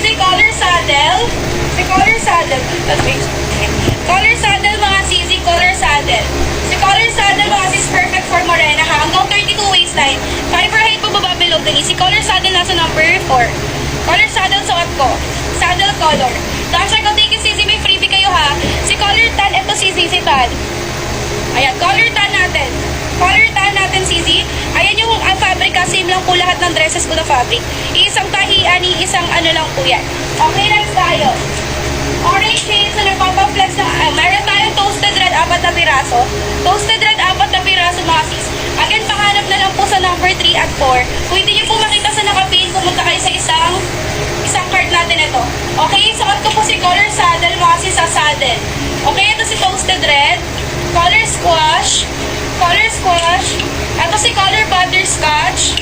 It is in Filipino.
CZ collar saddle. Si collar saddle. Collar saddle mga CZ, collar saddle. Si collar saddle mga sis perfect for morena ha. Hanggang 32 waistline. Fiber height po baba below the knee. Si collar saddle nasa number 4. Collar saddle suot ko. Saddle color. Dasha, kung thank you CZ, may freebie kayo ha. Si collar tan, ito CZ, si tan. Ayan, collar tan natin. Collar tan natin, CZ. Ayan yung fabric, same lang po lahat ng dresses ko na fabric. Isang tahian, isang ano lang po yan. Okay, next tayo. Orange shades na nagpapaflex na, meron tayong toasted red, 4 na piraso. Toasted red, 4 na piraso, mga sis. Again, pahanap na lang po sa number 3 at 4. Kung hindi nyo po makita sa nakapin, pumunta kayo sa isang card natin ito. Okay, suot ko po si collar saddle, mga sis, sa saddle. Okay, ito si toasted red, collar squash, ito si collar butterscotch,